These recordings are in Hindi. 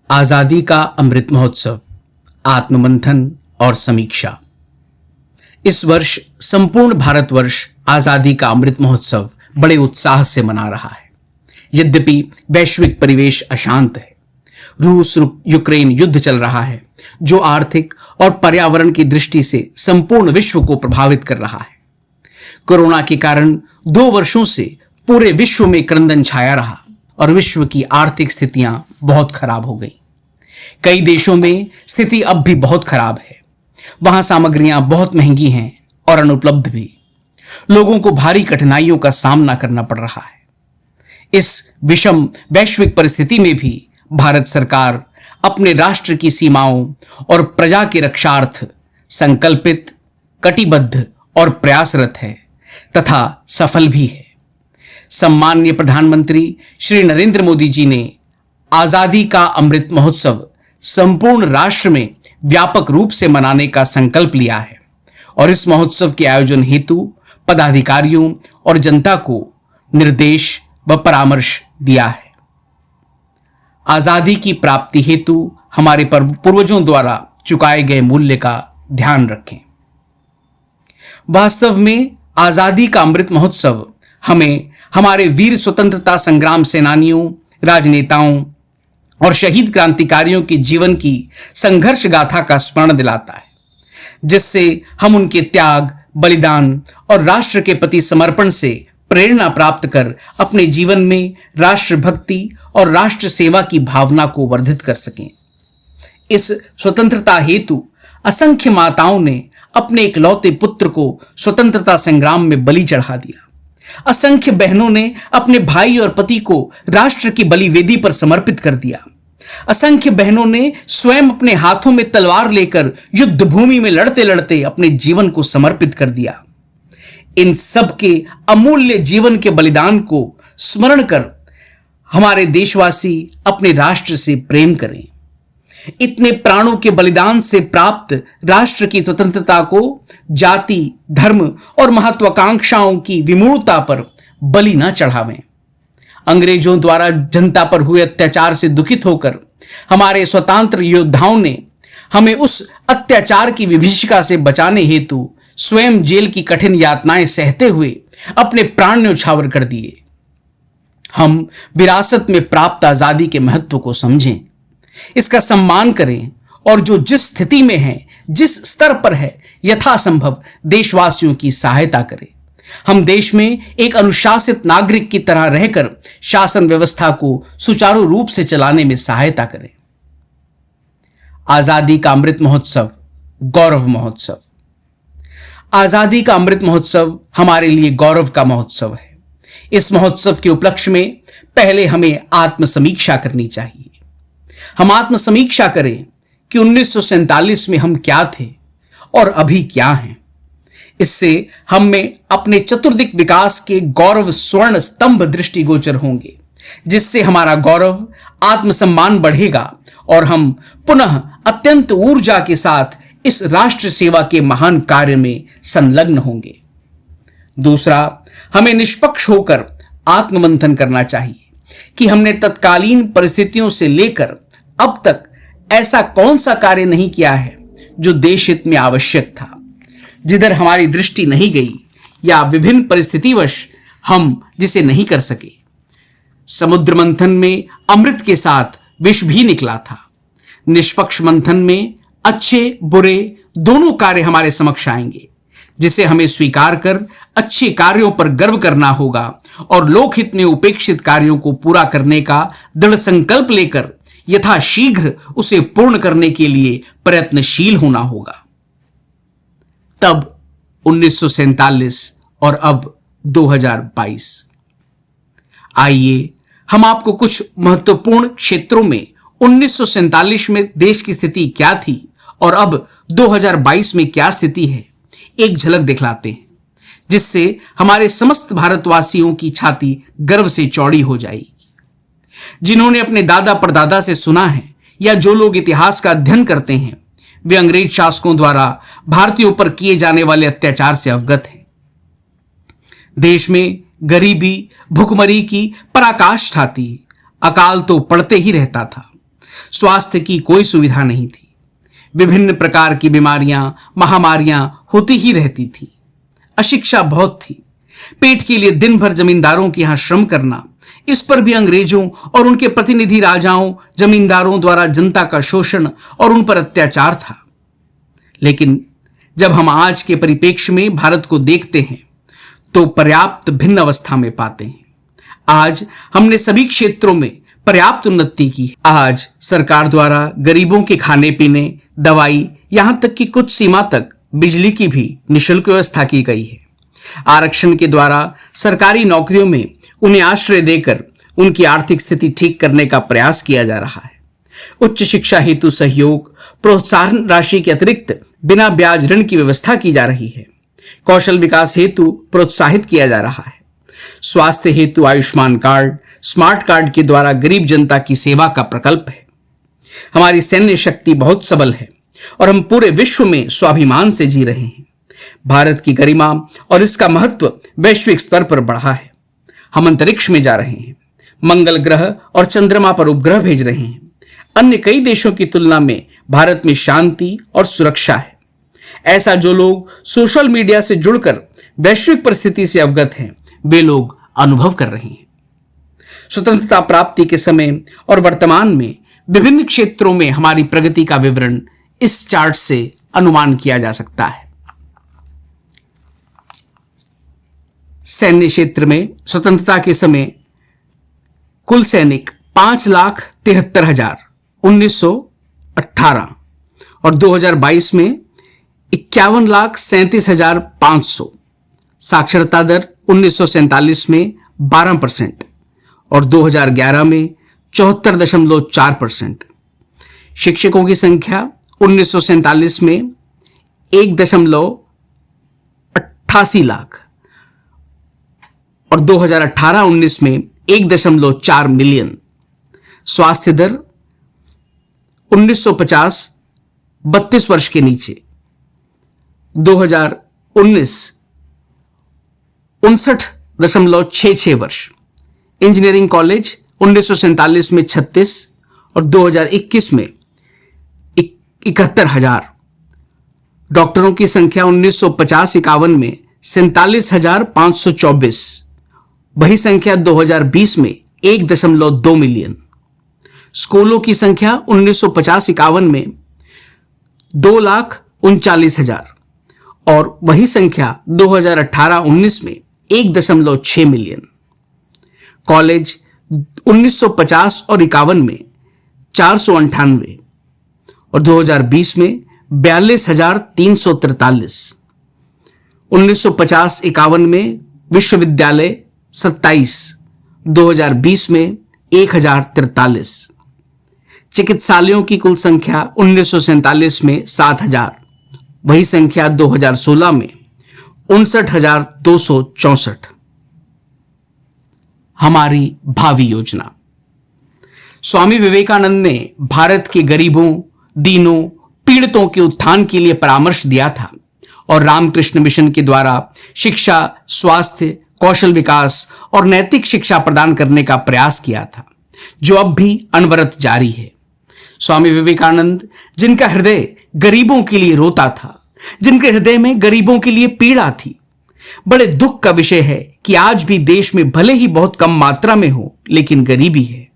आजादी का अमृत महोत्सव, आत्ममंथन और समीक्षा। इस वर्ष संपूर्ण भारतवर्ष आजादी का अमृत महोत्सव बड़े उत्साह से मना रहा है। यद्यपि वैश्विक परिवेश अशांत है, रूस यूक्रेन युद्ध चल रहा है जो आर्थिक और पर्यावरण की दृष्टि से संपूर्ण विश्व को प्रभावित कर रहा है। कोरोना के कारण 2 वर्षों से पूरे विश्व में क्रंदन छाया रहा और विश्व की आर्थिक स्थितियां बहुत खराब हो गई। कई देशों में स्थिति अब भी बहुत खराब है। वहां सामग्रियां बहुत महंगी हैं और अनुपलब्ध भी। लोगों को भारी कठिनाइयों का सामना करना पड़ रहा है। इस विषम वैश्विक परिस्थिति में भी भारत सरकार अपने राष्ट्र की सीमाओं और प्रजा के रक्षार्थ संकल्पित, कटिबद्ध और प्रयासरत है तथा सफल भी है। सम्माननीय प्रधानमंत्री श्री नरेंद्र मोदी जी ने आजादी का अमृत महोत्सव संपूर्ण राष्ट्र में व्यापक रूप से मनाने का संकल्प लिया है और इस महोत्सव के आयोजन हेतु पदाधिकारियों और जनता को निर्देश व परामर्श दिया है। आजादी की प्राप्ति हेतु हमारे पूर्वजों द्वारा चुकाए गए मूल्य का ध्यान रखें। वास्तव में आजादी का अमृत महोत्सव हमें हमारे वीर स्वतंत्रता संग्राम सेनानियों, राजनेताओं और शहीद क्रांतिकारियों के जीवन की संघर्ष गाथा का स्मरण दिलाता है, जिससे हम उनके त्याग, बलिदान और राष्ट्र के प्रति समर्पण से प्रेरणा प्राप्त कर अपने जीवन में राष्ट्रभक्ति और राष्ट्र सेवा की भावना को वर्धित कर सकें। इस स्वतंत्रता हेतु असंख्य माताओं ने अपने इकलौते पुत्र को स्वतंत्रता संग्राम में बलि चढ़ा दिया। असंख्य बहनों ने अपने भाई और पति को राष्ट्र की बलिवेदी पर समर्पित कर दिया। असंख्य बहनों ने स्वयं अपने हाथों में तलवार लेकर युद्ध भूमि में लड़ते लड़ते अपने जीवन को समर्पित कर दिया। इन सब के अमूल्य जीवन के बलिदान को स्मरण कर हमारे देशवासी अपने राष्ट्र से प्रेम करें। इतने प्राणों के बलिदान से प्राप्त राष्ट्र की स्वतंत्रता को जाति, धर्म और महत्वाकांक्षाओं की विमूढ़ता पर बलि न चढ़ावें। अंग्रेजों द्वारा जनता पर हुए अत्याचार से दुखित होकर हमारे स्वतंत्र योद्धाओं ने हमें उस अत्याचार की विभीषिका से बचाने हेतु स्वयं जेल की कठिन यातनाएं सहते हुए अपने प्राण न्यौछावर कर दिए। हम विरासत में प्राप्त आजादी के महत्व को समझें, इसका सम्मान करें और जो जिस स्थिति में है, जिस स्तर पर है, यथासंभव देशवासियों की सहायता करें। हम देश में एक अनुशासित नागरिक की तरह रहकर शासन व्यवस्था को सुचारू रूप से चलाने में सहायता करें। आजादी का अमृत महोत्सव गौरव महोत्सव। आजादी का अमृत महोत्सव हमारे लिए गौरव का महोत्सव है। इस महोत्सव के उपलक्ष्य में पहले हमें आत्मसमीक्षा करनी चाहिए। हम आत्मसमीक्षा करें कि 1947 में हम क्या थे और अभी क्या हैं। इससे हम में अपने चतुर्दिक विकास के गौरव स्वर्ण स्तंभ दृष्टिगोचर होंगे, जिससे हमारा गौरव, आत्मसम्मान बढ़ेगा और हम पुनः अत्यंत ऊर्जा के साथ इस राष्ट्र सेवा के महान कार्य में संलग्न होंगे। दूसरा, हमें निष्पक्ष होकर आत्ममंथन करना चाहिए कि हमने तत्कालीन परिस्थितियों से लेकर अब तक ऐसा कौन सा कार्य नहीं किया है जो देश हित में आवश्यक था, जिधर हमारी दृष्टि नहीं गई या विभिन्न परिस्थितिवश हम जिसे नहीं कर सके। समुद्र मंथन में अमृत के साथ विष भी निकला था। निष्पक्ष मंथन में अच्छे बुरे दोनों कार्य हमारे समक्ष आएंगे, जिसे हमें स्वीकार कर अच्छे कार्यों पर गर्व करना होगा और लोकहित में उपेक्षित कार्यों को पूरा करने का दृढ़ संकल्प लेकर यथाशीघ्र उसे पूर्ण करने के लिए प्रयत्नशील होना होगा। तब 1947 और अब 2022। आइए हम आपको कुछ महत्वपूर्ण क्षेत्रों में 1947 में देश की स्थिति क्या थी और अब 2022 में क्या स्थिति है एक झलक दिखलाते हैं, जिससे हमारे समस्त भारतवासियों की छाती गर्व से चौड़ी हो जाएगी। जिन्होंने अपने दादा परदादा से सुना है या जो लोग इतिहास का अध्ययन करते हैं, वे अंग्रेज शासकों द्वारा भारतीयों पर किए जाने वाले अत्याचार से अवगत हैं। देश में गरीबी, भुखमरी की पराकाष्ठा थी। अकाल तो पड़ते ही रहता था। स्वास्थ्य की कोई सुविधा नहीं थी। विभिन्न प्रकार की बीमारियां, महामारियां होती ही रहती थी। अशिक्षा बहुत थी। पेट के लिए दिन भर जमींदारों के यहां श्रम करना, इस पर भी अंग्रेजों और उनके प्रतिनिधि राजाओं, जमींदारों द्वारा जनता का शोषण और उन पर अत्याचार था। लेकिन जब हम आज के परिप्रेक्ष्य में भारत को देखते हैं तो पर्याप्त भिन्न अवस्था में पाते हैं। आज हमने सभी क्षेत्रों में पर्याप्त उन्नति की। आज सरकार द्वारा गरीबों के खाने पीने, दवाई, यहां तक कि कुछ सीमा तक बिजली की भी निःशुल्क व्यवस्था की गई है। आरक्षण के द्वारा सरकारी नौकरियों में उन्हें आश्रय देकर उनकी आर्थिक स्थिति ठीक करने का प्रयास किया जा रहा है। उच्च शिक्षा हेतु सहयोग, प्रोत्साहन राशि के अतिरिक्त बिना ब्याज ऋण की व्यवस्था की जा रही है। कौशल विकास हेतु प्रोत्साहित किया जा रहा है। स्वास्थ्य हेतु आयुष्मान कार्ड, स्मार्ट कार्ड के द्वारा गरीब जनता की सेवा का प्रकल्प है। हमारी सैन्य शक्ति बहुत सबल है और हम पूरे विश्व में स्वाभिमान से जी रहे हैं। भारत की गरिमा और इसका महत्व वैश्विक स्तर पर बढ़ा है। हम अंतरिक्ष में जा रहे हैं, मंगल ग्रह और चंद्रमा पर उपग्रह भेज रहे हैं। अन्य कई देशों की तुलना में भारत में शांति और सुरक्षा है। ऐसा जो लोग सोशल मीडिया से जुड़कर वैश्विक परिस्थिति से अवगत हैं, वे लोग अनुभव कर रहे हैं। स्वतंत्रता प्राप्ति के समय और वर्तमान में विभिन्न क्षेत्रों में हमारी प्रगति का विवरण इस चार्ट से अनुमान किया जा सकता है। सैन्य क्षेत्र में स्वतंत्रता के समय कुल सैनिक 5,73,000 1918 और 2022 में 51,37,500। साक्षरता दर 1947 में 12% और 2011 में 74.4%। शिक्षकों की संख्या 1947 में 1.88 लाख और 2018-19 में 1.4 मिलियन। स्वास्थ्य दर 1950 32 वर्ष के नीचे, 2019 59.66 वर्ष। इंजीनियरिंग कॉलेज 1947 में 36 और 2021 में 71,000। डॉक्टरों की संख्या 1950-51 में 47,524। वही संख्या 2020 में 1.2 मिलियन। स्कूलों की संख्या 1950-51 में 2,39,000 और वही संख्या 2018-19 में 1.6 मिलियन। कॉलेज 1950 और 51 में 498 और 2020 में 42,343। 1950-51 में विश्वविद्यालय 27, 2020 में 1,043। चिकित्सालयों की कुल संख्या 1947 में 7,000, वही संख्या 2016 में 59,264। हमारी भावी योजना। स्वामी विवेकानंद ने भारत के गरीबों, दीनों, पीड़ितों के उत्थान के लिए परामर्श दिया था और रामकृष्ण मिशन के द्वारा शिक्षा, स्वास्थ्य, कौशल विकास और नैतिक शिक्षा प्रदान करने का प्रयास किया था, जो अब भी अनवरत जारी है। स्वामी विवेकानंद, जिनका हृदय गरीबों के लिए रोता था, जिनके हृदय में गरीबों के लिए पीड़ा थी। बड़े दुख का विषय है कि आज भी देश में भले ही बहुत कम मात्रा में हो, लेकिन गरीबी है।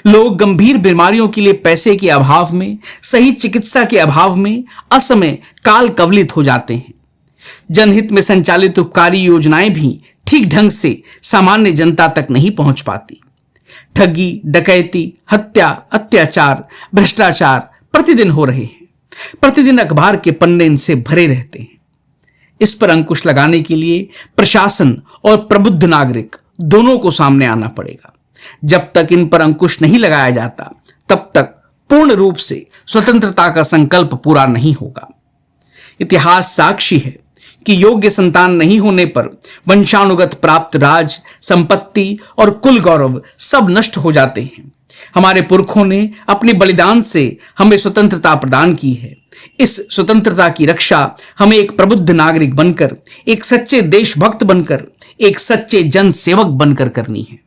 लोग गंभीर बीमारियों के लिए पैसे के अभाव में, सही चिकित्सा के अभाव में असमय काल कवलित हो जाते हैं। जनहित में संचालित उपकारी योजनाएं भी ठीक ढंग से सामान्य जनता तक नहीं पहुंच पाती। ठगी, डकैती, हत्या, अत्याचार, भ्रष्टाचार प्रतिदिन हो रहे हैं। प्रतिदिन अखबार के पन्ने इनसे भरे रहते हैं। इस पर अंकुश लगाने के लिए प्रशासन और प्रबुद्ध नागरिक दोनों को सामने आना पड़ेगा। जब तक इन पर अंकुश नहीं लगाया जाता, तब तक पूर्ण रूप से स्वतंत्रता का संकल्प पूरा नहीं होगा। इतिहास साक्षी है कि योग्य संतान नहीं होने पर वंशानुगत प्राप्त राज, संपत्ति और कुल गौरव सब नष्ट हो जाते हैं। हमारे पुरखों ने अपने बलिदान से हमें स्वतंत्रता प्रदान की है। इस स्वतंत्रता की रक्षा हमें एक प्रबुद्ध नागरिक बनकर, एक सच्चे देशभक्त बनकर, एक सच्चे जन सेवक बनकर करनी है।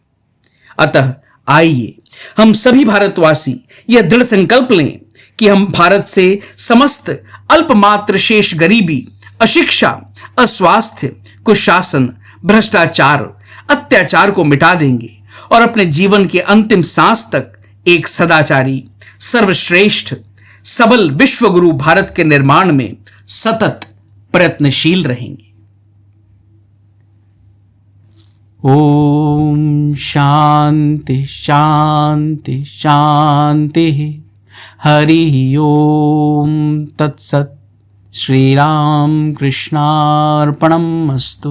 अतः आइए हम सभी भारतवासी यह दृढ़ संकल्प लें कि हम भारत से समस्त अल्पमात्र शेष गरीबी, अशिक्षा, अस्वास्थ्य, कुशासन, भ्रष्टाचार, अत्याचार को मिटा देंगे और अपने जीवन के अंतिम सांस तक एक सदाचारी, सर्वश्रेष्ठ, सबल विश्वगुरु भारत के निर्माण में सतत प्रयत्नशील रहेंगे। ओम शांति शांति शांति। हरि ओम तत्सत। श्री राम कृष्णार्पणमस्तु।